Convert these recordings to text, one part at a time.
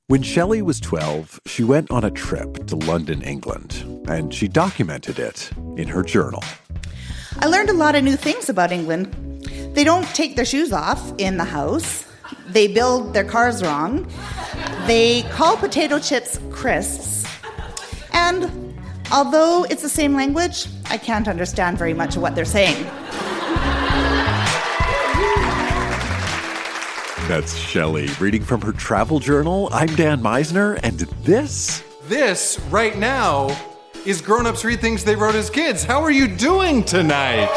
When Shelley was 12, she went on a trip to London, England, and she documented it in her journal. I learned a lot of new things about England. They don't take their shoes off in the house. They build their cars wrong. They call potato chips crisps. And although it's the same language, I can't understand very much of what they're saying. That's Shelley reading from her travel journal. I'm Dan Meisner, and this right now is Grown-Ups Read Things They Wrote as Kids. How are you doing tonight?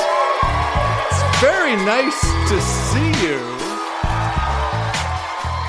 It's very nice to see you.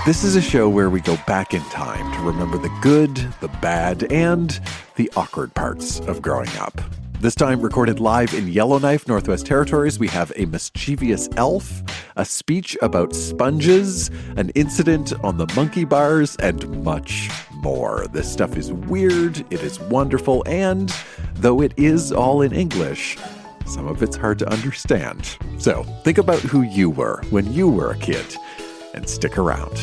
This is a show where we go back in time to remember the good, the bad, and the awkward parts of growing up. This time recorded live in Yellowknife, Northwest Territories, we have a mischievous elf, a speech about sponges, an incident on the monkey bars, and much more. This stuff is weird, it is wonderful, and though it is all in English, some of it's hard to understand. So think about who you were when you were a kid, and stick around.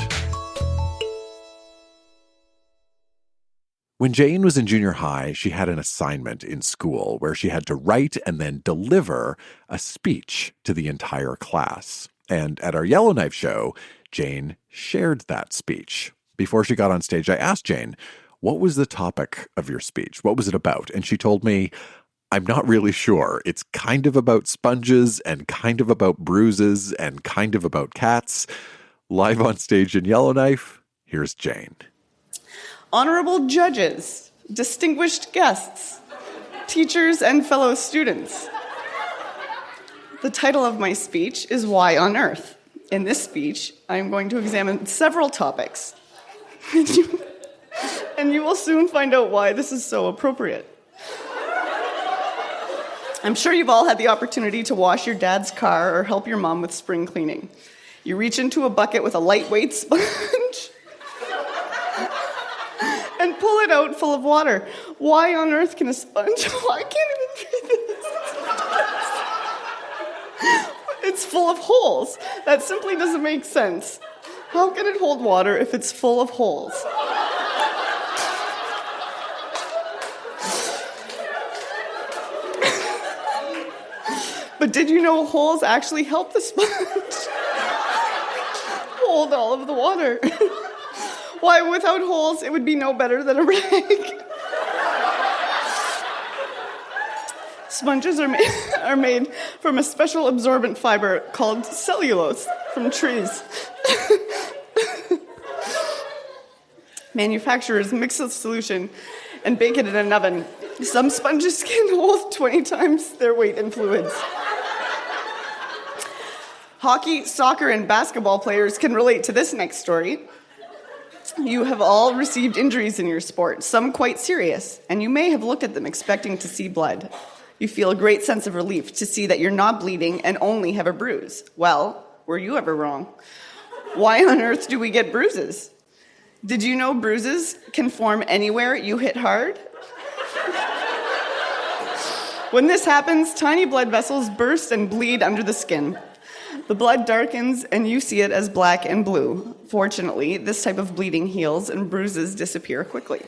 When Jane was in junior high, she had an assignment in school where she had to write and then deliver a speech to the entire class. And at our Yellowknife show, Jane shared that speech. Before she got on stage, I asked Jane, what was the topic of your speech? What was it about? And she told me, I'm not really sure. It's kind of about sponges and kind of about bruises and kind of about cats. Live on stage in Yellowknife, here's Jane. Honorable judges, distinguished guests, teachers, and fellow students. The title of my speech is Why on Earth? In this speech, I am going to examine several topics. And you will soon find out why this is so appropriate. I'm sure you've all had the opportunity to wash your dad's car or help your mom with spring cleaning. You reach into a bucket with a lightweight sponge and pull it out full of water. Why on earth can a sponge... I can't even read this. It's full of holes. That simply doesn't make sense. How can it hold water if it's full of holes? But did you know holes actually help the sponge hold all of the water? Why, without holes, it would be no better than a rag. Sponges are made from a special absorbent fiber called cellulose from trees. Manufacturers mix the solution and bake it in an oven. Some sponges can hold 20 times their weight in fluids. Hockey, soccer, and basketball players can relate to this next story. You have all received injuries in your sport, some quite serious, and you may have looked at them expecting to see blood. You feel a great sense of relief to see that you're not bleeding and only have a bruise. Well, were you ever wrong? Why on earth do we get bruises? Did you know bruises can form anywhere you hit hard? When this happens, tiny blood vessels burst and bleed under the skin. The blood darkens, and you see it as black and blue. Fortunately, this type of bleeding heals, and bruises disappear quickly.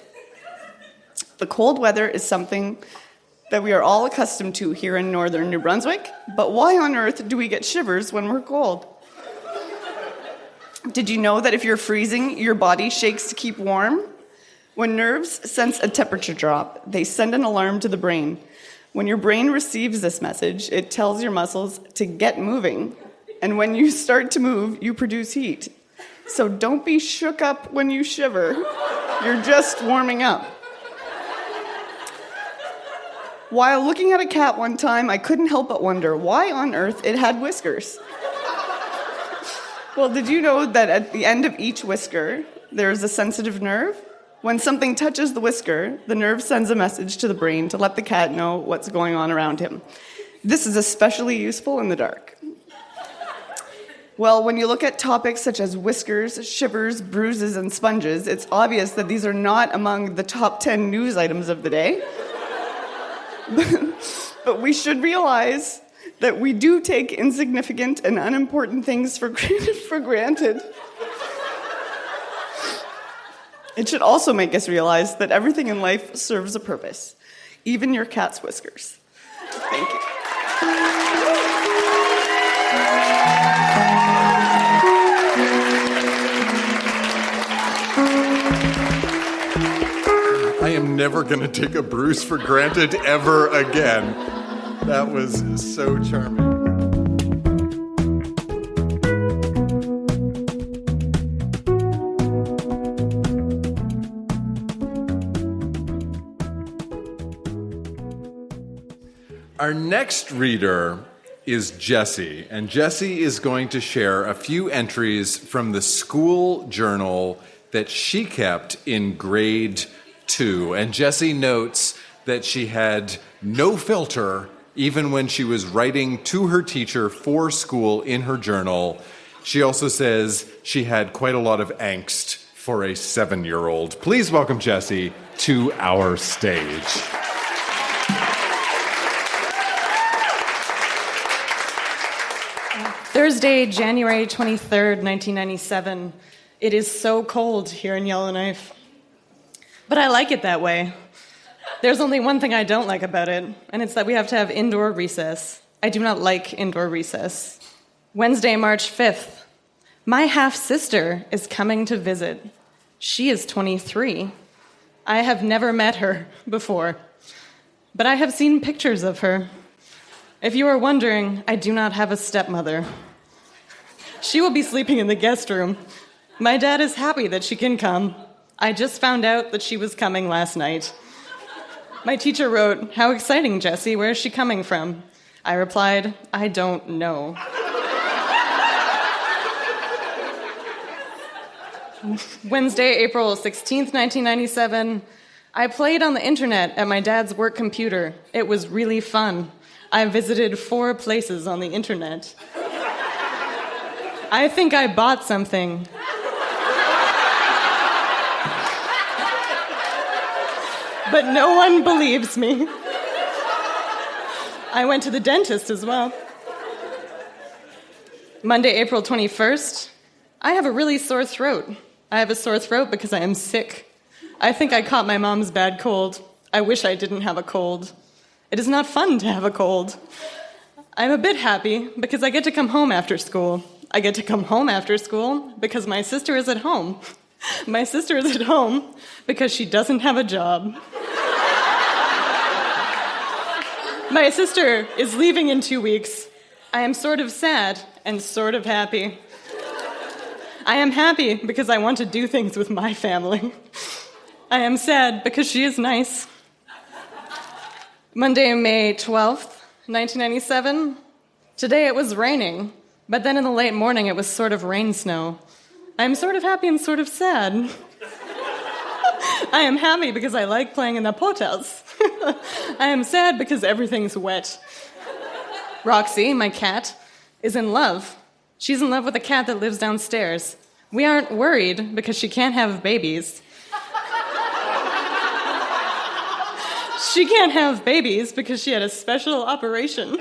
The cold weather is something that we are all accustomed to here in northern New Brunswick, but why on earth do we get shivers when we're cold? Did you know that if you're freezing, your body shakes to keep warm? When nerves sense a temperature drop, they send an alarm to the brain. When your brain receives this message, it tells your muscles to get moving. And when you start to move, you produce heat. So don't be shook up when you shiver. You're just warming up. While looking at a cat one time, I couldn't help but wonder why on earth it had whiskers. Well, did you know that at the end of each whisker, there's a sensitive nerve? When something touches the whisker, the nerve sends a message to the brain to let the cat know what's going on around him. This is especially useful in the dark. Well, when you look at topics such as whiskers, shivers, bruises, and sponges, it's obvious that these are not among the top 10 news items of the day. But we should realize that we do take insignificant and unimportant things for granted. It should also make us realize that everything in life serves a purpose, even your cat's whiskers. Thank you. I am never going to take a Bruce for granted ever again. That was so charming. Our next reader is Jessie, and Jessie is going to share a few entries from the school journal that she kept in grade 2. And Jessie notes that she had no filter even when she was writing to her teacher for school in her journal. She also says she had quite a lot of angst for a 7-year-old. Please welcome Jessie to our stage. Thursday, January 23rd, 1997. It is so cold here in Yellowknife. But I like it that way. There's only one thing I don't like about it, and it's that we have to have indoor recess. I do not like indoor recess. Wednesday, March 5th. My half-sister is coming to visit. She is 23. I have never met her before, but I have seen pictures of her. If you are wondering, I do not have a stepmother. She will be sleeping in the guest room. My dad is happy that she can come. I just found out that she was coming last night. My teacher wrote, "How exciting, Jessie. Where is she coming from?" I replied, "I don't know." Wednesday, April 16th, 1997. I played on the internet at my dad's work computer. It was really fun. I visited 4 places on the internet. I think I bought something. But no one believes me. I went to the dentist as well. Monday, April 21st. I have a really sore throat. I have a sore throat because I am sick. I think I caught my mom's bad cold. I wish I didn't have a cold. It is not fun to have a cold. I'm a bit happy because I get to come home after school. I get to come home after school because my sister is at home. My sister is at home because she doesn't have a job. My sister is leaving in 2 weeks. I am sort of sad and sort of happy. I am happy because I want to do things with my family. I am sad because she is nice. Monday, May 12th, 1997. Today it was raining, but then in the late morning it was sort of rain snow. I am sort of happy and sort of sad. I am happy because I like playing in the potas. I am sad because everything's wet. Roxy, my cat, is in love. She's in love with a cat that lives downstairs. We aren't worried because she can't have babies. She can't have babies because she had a special operation.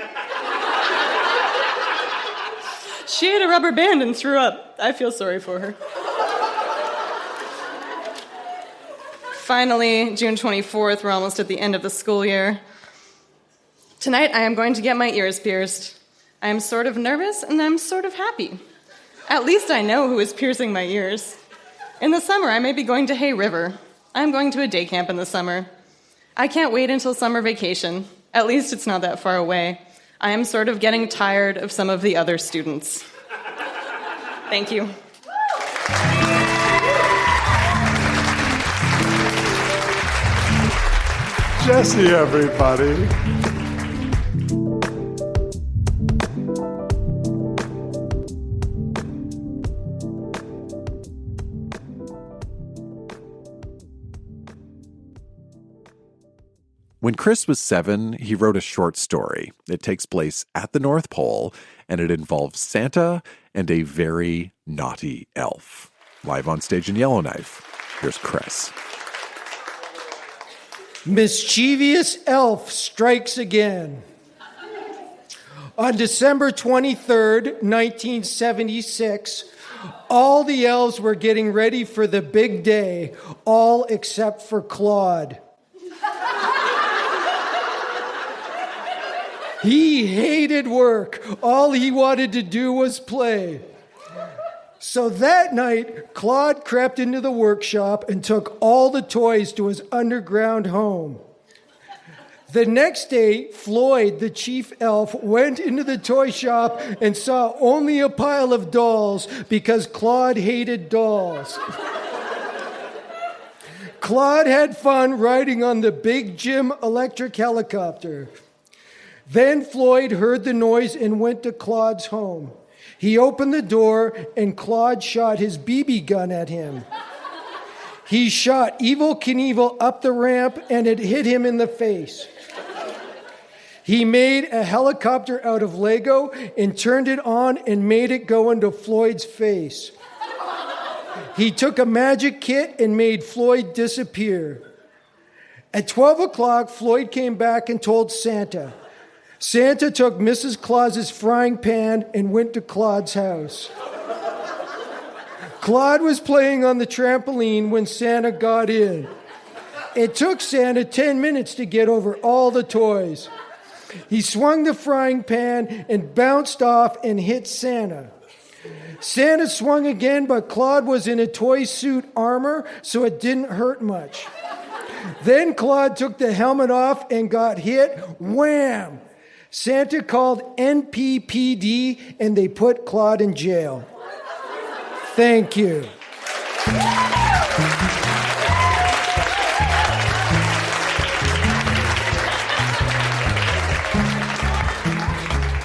She ate a rubber band and threw up. I feel sorry for her. Finally, June 24th, we're almost at the end of the school year. Tonight, I am going to get my ears pierced. I am sort of nervous and I'm sort of happy. At least I know who is piercing my ears. In the summer, I may be going to Hay River. I'm going to a day camp in the summer. I can't wait until summer vacation. At least it's not that far away. I am sort of getting tired of some of the other students. Thank you. Jessie, everybody. When Chris was 7, he wrote a short story. It takes place at the North Pole, and it involves Santa and a very naughty elf. Live on stage in Yellowknife, here's Chris. Mischievous elf strikes again. On December 23rd, 1976, All the elves were getting ready for the big day, all except for Claude. He hated work. All he wanted to do was play. So that night, Claude crept into the workshop and took all the toys to his underground home. The next day, Floyd, the chief elf, went into the toy shop and saw only a pile of dolls because Claude hated dolls. Claude had fun riding on the Big Jim electric helicopter. Then Floyd heard the noise and went to Claude's home. He opened the door and Claude shot his BB gun at him. He shot Evel Knievel up the ramp and it hit him in the face. He made a helicopter out of Lego and turned it on and made it go into Floyd's face. He took a magic kit and made Floyd disappear. At 12 o'clock, Floyd came back and told Santa. Santa took Mrs. Claus's frying pan and went to Claude's house. Claude was playing on the trampoline when Santa got in. It took Santa 10 minutes to get over all the toys. He swung the frying pan and bounced off and hit Santa. Santa swung again, but Claude was in a toy suit armor, so it didn't hurt much. Then Claude took the helmet off and got hit. Wham! Santa called NPPD and they put Claude in jail. Thank you.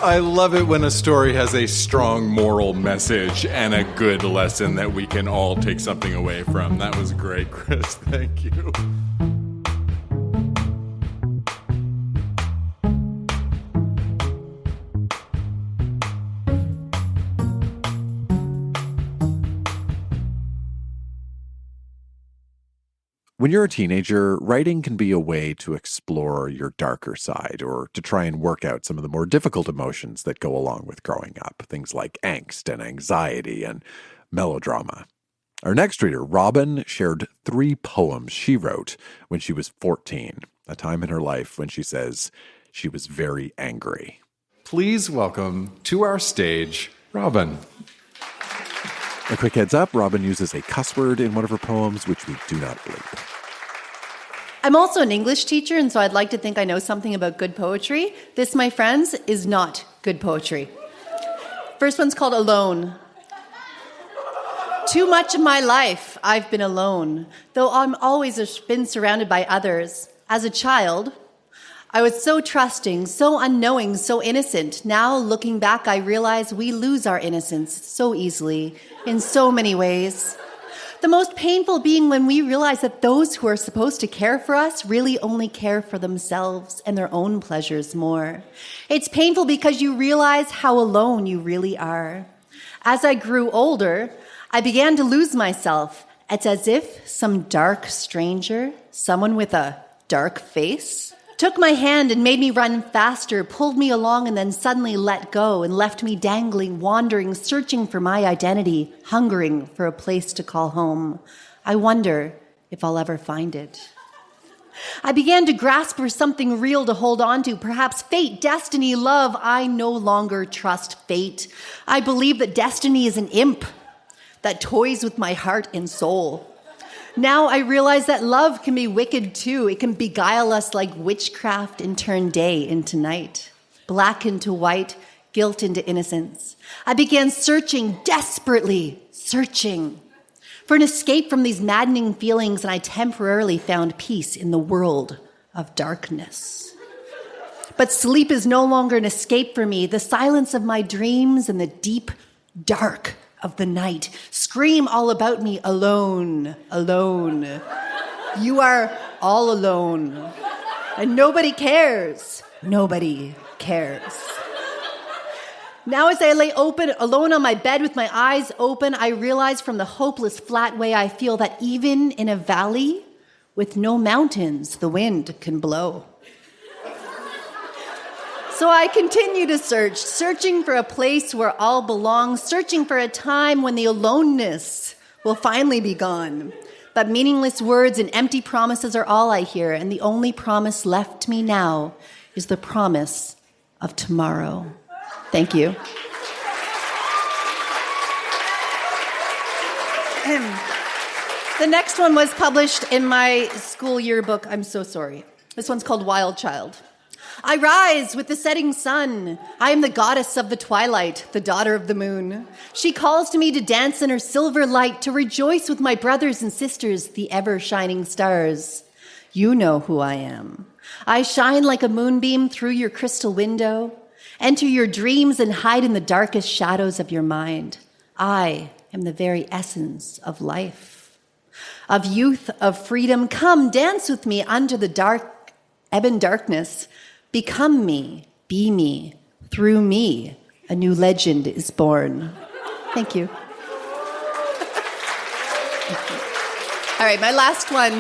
I love it when a story has a strong moral message and a good lesson that we can all take something away from. That was great, Chris. Thank you. When you're a teenager, writing can be a way to explore your darker side or to try and work out some of the more difficult emotions that go along with growing up, things like angst and anxiety and melodrama. Our next reader, Robin, shared 3 poems she wrote when she was 14, a time in her life when she says she was very angry. Please welcome to our stage, Robin. A quick heads up, Robin uses a cuss word in one of her poems, which we do not bleep. I'm also an English teacher, and so I'd like to think I know something about good poetry. This, my friends, is not good poetry. First one's called Alone. Too much of my life I've been alone, though I'm always been surrounded by others. As a child, I was so trusting, so unknowing, so innocent. Now, looking back, I realize we lose our innocence so easily, in so many ways. The most painful being when we realize that those who are supposed to care for us really only care for themselves and their own pleasures more. It's painful because you realize how alone you really are. As I grew older, I began to lose myself. It's as if some dark stranger, someone with a dark face, took my hand and made me run faster, pulled me along, and then suddenly let go and left me dangling, wandering, searching for my identity, hungering for a place to call home. I wonder if I'll ever find it. I began to grasp for something real to hold on to, perhaps fate, destiny, love. I no longer trust fate. I believe that destiny is an imp that toys with my heart and soul. Now I realize that love can be wicked too. It can beguile us like witchcraft and turn day into night, black into white, guilt into innocence. I began searching, desperately searching for an escape from these maddening feelings, and I temporarily found peace in the world of darkness. But sleep is no longer an escape for me. The silence of my dreams and the deep dark of the night scream all about me, alone, alone. You are all alone. And nobody cares. Nobody cares. Now as I lay alone on my bed with my eyes open, I realize from the hopeless flat way I feel that even in a valley with no mountains, the wind can blow. So I continue to search, searching for a place where all belong, searching for a time when the aloneness will finally be gone. But meaningless words and empty promises are all I hear, and the only promise left me now is the promise of tomorrow. Thank you. The next one was published in my school yearbook. I'm so sorry. This one's called Wild Child. I rise with the setting sun. I am the goddess of the twilight, the daughter of the moon. She calls to me to dance in her silver light, to rejoice with my brothers and sisters, the ever-shining stars. You know who I am. I shine like a moonbeam through your crystal window, enter your dreams and hide in the darkest shadows of your mind. I am the very essence of life, of youth, of freedom. Come, dance with me under the dark, ebon darkness. Become me, be me, through me, a new legend is born. Thank you. All right, my last one.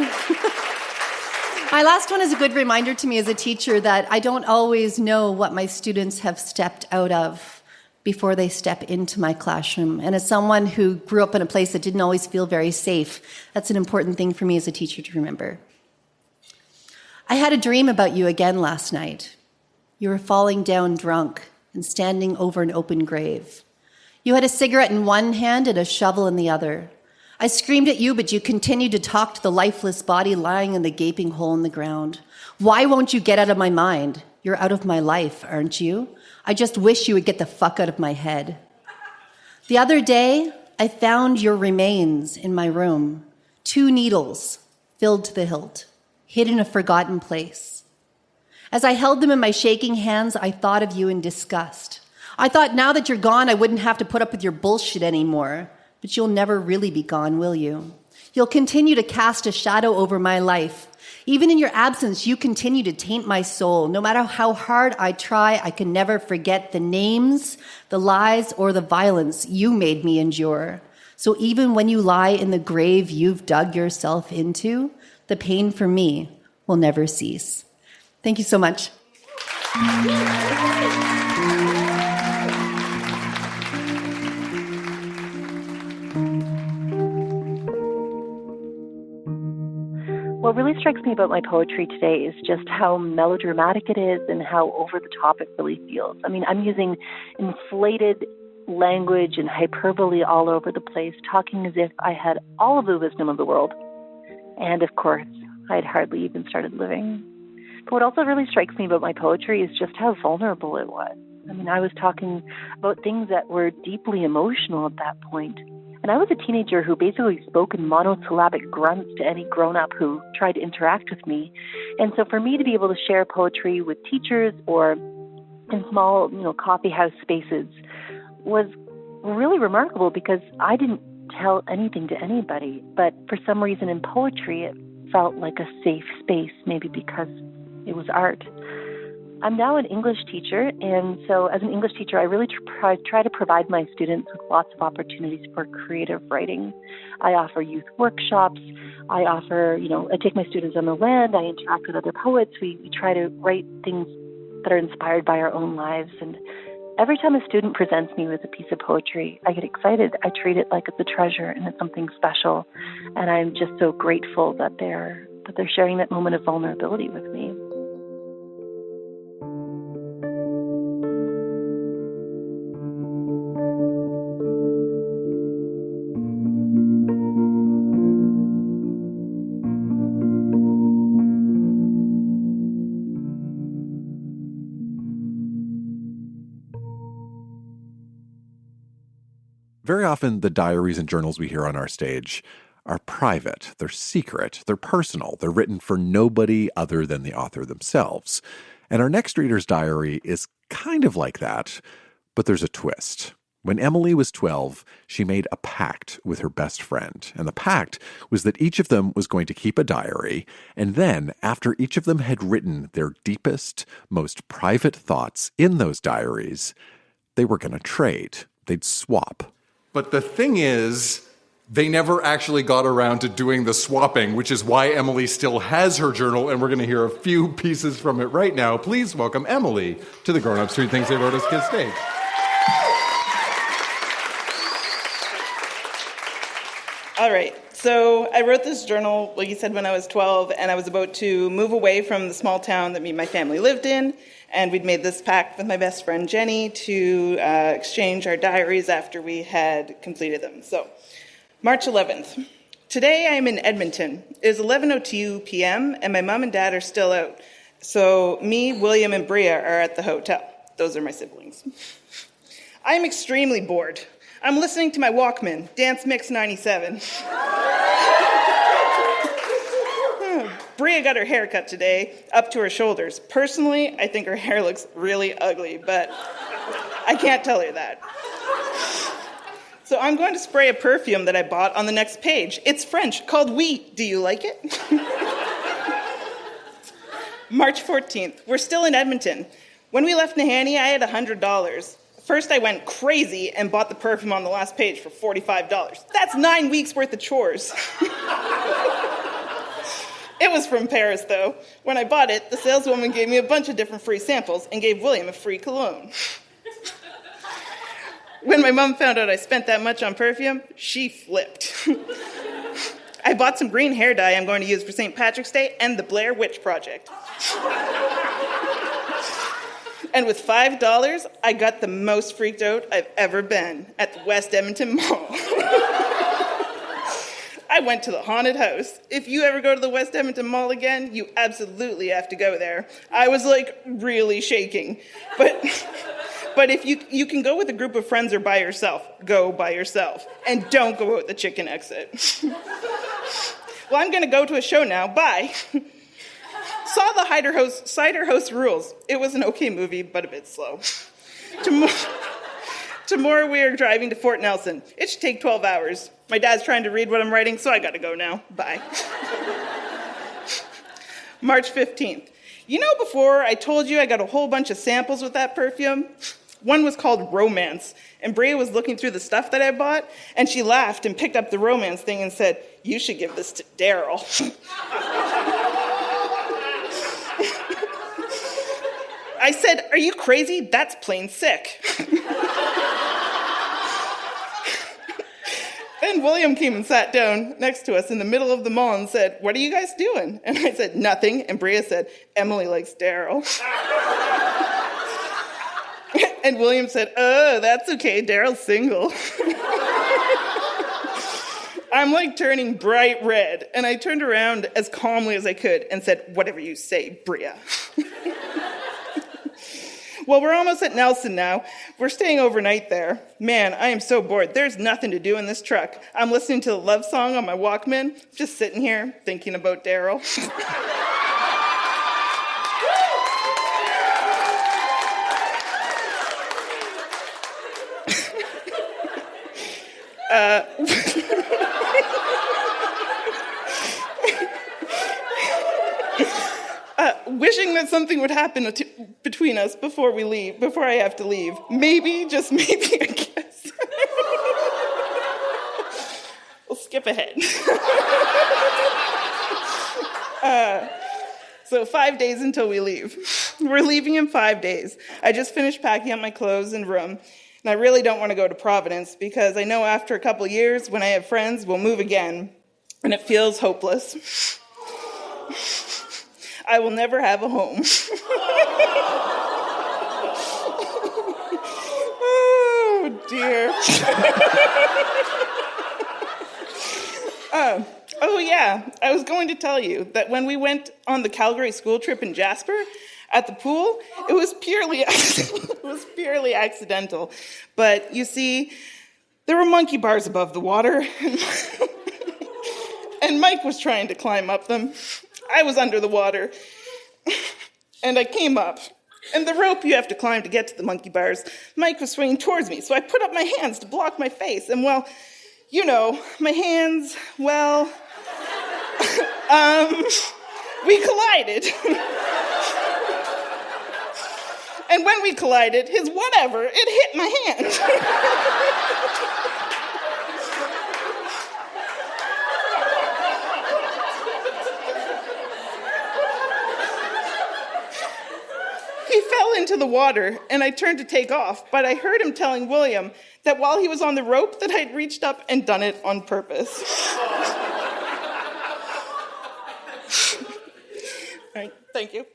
My last one is a good reminder to me as a teacher that I don't always know what my students have stepped out of before they step into my classroom. And as someone who grew up in a place that didn't always feel very safe, that's an important thing for me as a teacher to remember. I had a dream about you again last night. You were falling down drunk and standing over an open grave. You had a cigarette in one hand and a shovel in the other. I screamed at you, but you continued to talk to the lifeless body lying in the gaping hole in the ground. Why won't you get out of my mind? You're out of my life, aren't you? I just wish you would get the fuck out of my head. The other day, I found your remains in my room. 2 needles filled to the hilt, hid in a forgotten place. As I held them in my shaking hands, I thought of you in disgust. I thought now that you're gone, I wouldn't have to put up with your bullshit anymore. But you'll never really be gone, will you? You'll continue to cast a shadow over my life. Even in your absence, you continue to taint my soul. No matter how hard I try, I can never forget the names, the lies, or the violence you made me endure. So even when you lie in the grave you've dug yourself into, the pain for me will never cease. Thank you so much. What really strikes me about my poetry today is just how melodramatic it is and how over the top it really feels. I mean, I'm using inflated language and hyperbole all over the place, talking as if I had all of the wisdom of the world. And of course, I had hardly even started living. But what also really strikes me about my poetry is just how vulnerable it was. I mean, I was talking about things that were deeply emotional at that point. And I was a teenager who basically spoke in monosyllabic grunts to any grown-up who tried to interact with me. And so for me to be able to share poetry with teachers or in small, coffee house spaces was really remarkable because I didn't tell anything to anybody. But for some reason in poetry, it felt like a safe space, maybe because it was art. I'm now an English teacher, and so as an English teacher, I really try to provide my students with lots of opportunities for creative writing. I offer youth workshops. I take my students on the land. I interact with other poets. We try to write things that are inspired by our own lives. And every time a student presents me with a piece of poetry, I get excited. I treat it like it's a treasure and it's something special. And I'm just so grateful that they're sharing that moment of vulnerability with me. Very often, the diaries and journals we hear on our stage are private, they're secret, they're personal, they're written for nobody other than the author themselves. And our next reader's diary is kind of like that, but there's a twist. When Emily was 12, she made a pact with her best friend, and the pact was that each of them was going to keep a diary, and then, after each of them had written their deepest, most private thoughts in those diaries, they were going to trade. They'd swap. But the thing is, They never actually got around to doing the swapping, which is why Emily still has her journal, and we're going to hear a few pieces from it right now. Please welcome Emily to the Grown Up Street Things They Wrote As Kids stage. All right, so I wrote this journal, like you said, when I was 12, and I was about to move away from the small town that me and my family lived in, and we'd made this pact with my best friend Jenny to exchange our diaries after we had completed them. So, March 11th. Today I am in Edmonton. It is 11:02 p.m. and my mom and dad are still out. So me, William, and Bria are at the hotel. Those are my siblings. I am extremely bored. I'm listening to my Walkman, Dance Mix 97. Bria got her hair cut today, up to her shoulders. Personally, I think her hair looks really ugly, but I can't tell her that. So I'm going to spray a perfume that I bought on the next page. It's French, called Oui. Do you like it? March 14th. We're still in Edmonton. When we left Nahanni, I had $100. First, I went crazy and bought the perfume on the last page for $45. That's 9 weeks worth of chores. It was from Paris, though. When I bought it, the saleswoman gave me a bunch of different free samples and gave William a free cologne. When my mom found out I spent that much on perfume, she flipped. I bought some green hair dye I'm going to use for St. Patrick's Day and the Blair Witch Project. And with $5, I got the most freaked out I've ever been at the West Edmonton Mall. I went to the haunted house. If you ever go to the West Edmonton Mall again, you absolutely have to go there. I was like really shaking. But if you can go with a group of friends or by yourself, go by yourself. And don't go out the chicken exit. Well, I'm going to go to a show now. Bye. Saw the Cider House Rules. It was an okay movie, but a bit slow. Tomorrow we are driving to Fort Nelson. It should take 12 hours. My dad's trying to read what I'm writing, so I got to go now. Bye. March 15th. You know, before I told you I got a whole bunch of samples with that perfume? One was called Romance, and Bria was looking through the stuff that I bought, and she laughed and picked up the romance thing and said, "You should give this to Daryl." I said, "Are you crazy? That's plain sick." Then William came and sat down next to us in the middle of the mall and said, "What are you guys doing?" And I said, "Nothing." And Bria said, "Emily likes Daryl." And William said, "Oh, that's okay. Daryl's single." I'm like turning bright red. And I turned around as calmly as I could and said, "Whatever you say, Bria." Well, we're almost at Nelson now. We're staying overnight there. Man, I am so bored. There's nothing to do in this truck. I'm listening to the love song on my Walkman, just sitting here thinking about Daryl. Wishing that something would happen between us before I have to leave. Maybe, just maybe, I guess. We'll skip ahead. So 5 days until we leave. We're leaving in 5 days. I just finished packing up my clothes and room, and I really don't want to go to Providence because I know after a couple years, when I have friends, we'll move again, and it feels hopeless. I will never have a home. Oh, dear. Oh, yeah. I was going to tell you that when we went on the Calgary school trip in Jasper, at the pool, it was purely accidental. But you see, there were monkey bars above the water, and Mike was trying to climb up them. I was under the water, and I came up. And the rope you have to climb to get to the monkey bars, Mike was swinging towards me, so I put up my hands to block my face. And, well, you know, my hands, well, we collided. And when we collided, his whatever, it hit my hand. fell into the water, and I turned to take off, but I heard him telling William that while he was on the rope that I'd reached up and done it on purpose. All right, thank you.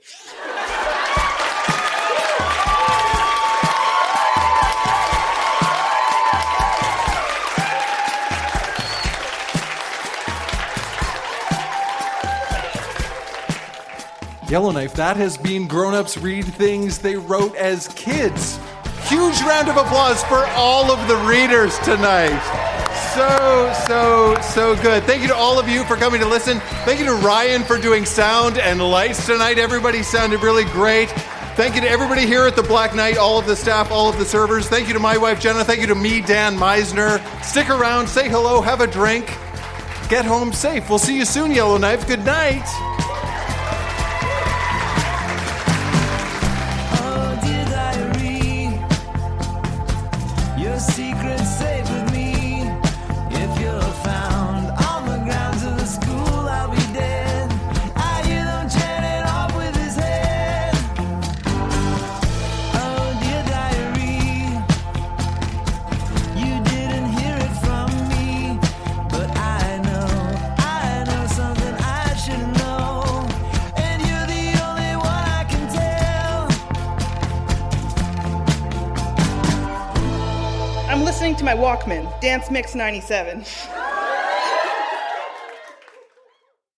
Yellowknife, that has been Grown-Ups Read Things They Wrote as Kids. Huge round of applause for all of the readers tonight. So good. Thank you to all of you for coming to listen. Thank you to Ryan for doing sound and lights tonight. Everybody sounded really great. Thank you to everybody here at the Black Knight, all of the staff, all of the servers. Thank you to my wife, Jenna. Thank you to me, Dan Meisner. Stick around, say hello, have a drink. Get home safe. We'll see you soon, Yellowknife. Good night. Secret's safe with me. If you're found on the grounds of the school, I'll be dead. I hear them chanting off with his head. Oh, dear diary, you didn't hear it from me, but I know something I should know, and you're the only one I can tell. I'm listening to my Walkman, Dance Mix 97.